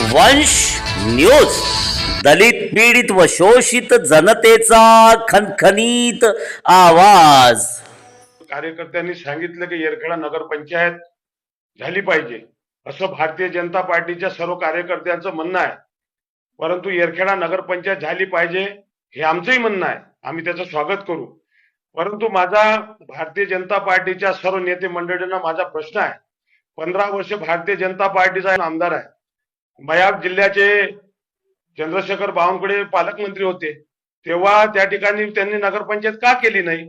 वंश न्यूज, दलित पीडित व शोषित जनतेचा खणखणीत आवाज। कार्यकर्त्यांनी सांगितलं की येरखेडा नगरपंचायत झाली पाहिजे असं भारतीय जनता पार्टीच्या सर्व कार्यकर्त्यांचं म्हणणं आहे। परंतु येरखेडा नगरपंचायत झाली पाहिजे हे आमचंही म्हणणं आहे, आम्ही त्याचं स्वागत करू। परंतु माझा भारतीय जनता पार्टीच्या सर्व नेते मंडळींना माझा प्रश्न आहे, 15 वर्ष भारतीय जनता पार्टीचा आमदार आहे, मयाब जिल्ह्याचे चंद्रशेखर बावनकुळे पालकमंत्री होते, तेव्हा त्या ठिकाणी त्यांनी नगरपंचायत का केली नाही?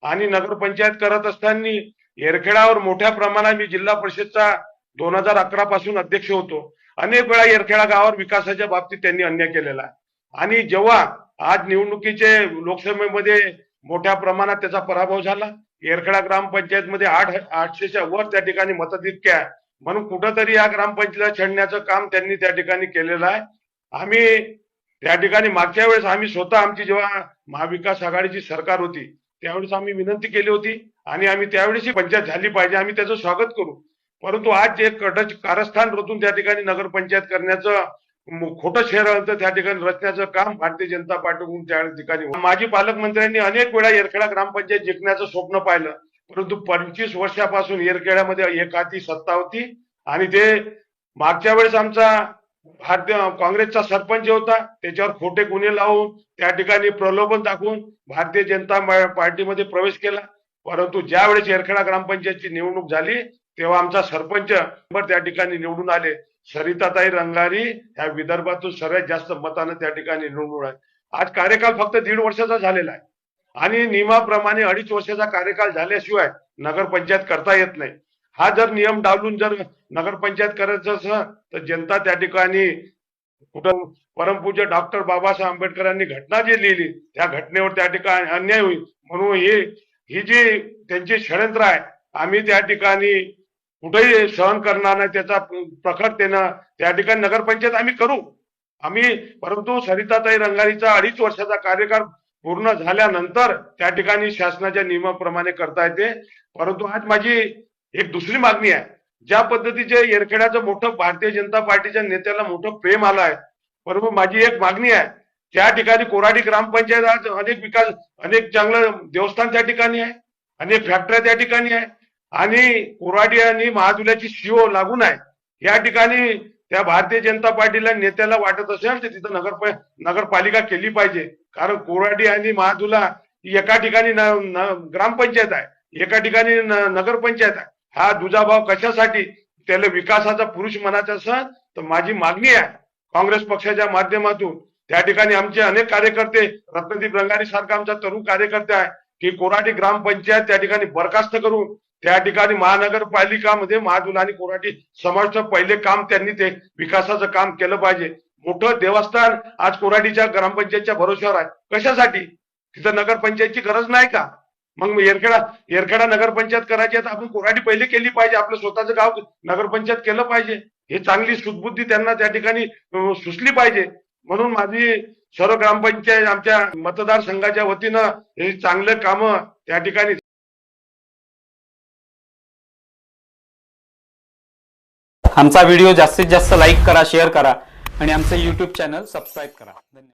आणि नगरपंचायत करत असताना येरखेडावर मोठ्या प्रमाणात मी जिल्हा परिषदचा 2011 पासून अध्यक्ष होतो, अनेक वेळा येरखेडा गावावर विकासाच्या बाबतीत त्यांनी अन्याय केलेला आहे। आणि जेव्हा आज निवडणुकीचे लोकसभेमध्ये मोठ्या प्रमाणात त्याचा पराभव झाला, येरखेडा ग्रामपंचायत मध्ये 800च्या वर त्या ठिकाणी मतधिक्य आहे, म्हणून कुठंतरी या ग्रामपंचायतीला छेडण्याचं काम त्यांनी त्या ठिकाणी केलेलं आहे। आम्ही त्या ठिकाणी मागच्या वेळेस आम्ही स्वतः आमची जेव्हा महाविकास आघाडीची सरकार होती त्यावेळेस आम्ही विनंती केली होती आणि आम्ही त्यावेळेस पंचायत झाली पाहिजे, आम्ही त्याचं स्वागत करू। परंतु आज एक कारस्थान रचून त्या ठिकाणी नगरपंचायत करण्याचं खोटं शहर त्या ठिकाणी रचण्याचं काम भारतीय जनता पार्टीकडून त्या ठिकाणी माजी पालकमंत्र्यांनी अनेक वेळा येरखेडा ग्रामपंचायत जिंकण्याचं स्वप्न पाहिलं, परंतु 25 वर्षापासून येरखेड्यामध्ये एकाची सत्ता होती आणि ते मागच्या वेळेस आमचा भारतीय काँग्रेसचा सरपंच होता, त्याच्यावर खोटे गुन्हे लावून त्या ठिकाणी प्रलोभन दाखवून भारतीय जनता पार्टीमध्ये प्रवेश केला। परंतु ज्या वेळेस येरखेडा ग्रामपंचायतची निवडणूक झाली तेव्हा आमचा सरपंच त्या ठिकाणी निवडून आले, सरिताताई रंगारी ह्या विदर्भातून सर्वात जास्त मताने त्या ठिकाणी निवडून आहे। आज कार्यकाल फक्त 1.5 वर्षाचा झालेला आहे आणि नियमाप्रमाणे 2.5 वर्षाचा कार्यकाल झाल्याशिवाय नगरपंचायत करता येत नाही। हा जर नियम डावलून जर नगरपंचायत करायचं असं तर जनता त्या ठिकाणी कुठं परमपूज्य डॉक्टर बाबासाहेब आंबेडकरांनी घटना जी लिहिली त्या घटनेवर त्या ठिकाणी अन्याय होईल, म्हणून ही जी त्यांची षडयंत्र आहे आम्ही त्या ठिकाणी कुठेही सहन करणार नाही, त्याचा प्रखरतेनं त्या ठिकाणी नगरपंचायत आम्ही करू आम्ही। परंतु सरिताताई रंगारीचा 2.5 वर्षाचा कार्यकाळ पूर्ण झाल्यानंतर त्या ठिकाणी शासनाच्या नियमाप्रमाणे करता येते। परंतु आज माझी एक दुसरी मागणी आहे, ज्या पद्धतीचे येरखेड्याचं मोठं भारतीय जनता पार्टीच्या नेत्याला मोठं प्रेम आलं आहे, परंतु माझी एक मागणी आहे, त्या ठिकाणी कोराडी ग्रामपंचायत आज अनेक विकास, अनेक चांगलं देवस्थान त्या ठिकाणी आहे, अनेक फॅक्टऱ्या त्या ठिकाणी आहे आणि कोराडी आणि महादुल्याची शिव लागून आहे। या ठिकाणी त्या भारतीय जनता पार्टीला नेत्याला वाटत असेल तर तिथं नगरपालिका केली पाहिजे, कारण कोराडी आणि महादुला एका ठिकाणी ग्रामपंचायत आहे, एका ठिकाणी नगरपंचायत आहे। हा दुजाभाव कशासाठी? त्याला विकासाचा पुरुष म्हणायचा असेल तर माझी मागणी आहे काँग्रेस पक्षाच्या माध्यमातून त्या ठिकाणी आमचे अनेक कार्यकर्ते, रत्नदीप रंगारी सारखा आमचा तरुण कार्यकर्ते आहे की कोराडी ग्रामपंचायत त्या ठिकाणी बरखास्त करून त्या ठिकाणी महानगरपालिकामध्ये महादुला आणि कोराडी समाजचं पहिले काम त्यांनी ते विकासाचं काम केलं पाहिजे। मोठं देवस्थान आज कोराडीच्या ग्रामपंचायतच्या भरोश्यावर आहे, कशासाठी? तिथं नगरपंचायतची गरज नाही का? मग येरखेडा नगरपंचायत करायची तर आपण कोराडी पहिले केली पाहिजे, आपलं स्वतःचं गाव नगरपंचायत केलं पाहिजे, हे चांगली सुदबुद्धी त्यांना त्या ठिकाणी सुचली पाहिजे। म्हणून माझी सर्व ग्रामपंचायत आमच्या मतदारसंघाच्या वतीनं हे चांगले काम त्या ठिकाणी। आमचा व्हिडिओ जास्तीत जास्त लाईक करा, शेअर करा आणि आमचं YouTube चॅनल सबस्क्राईब करा। धन्यवाद।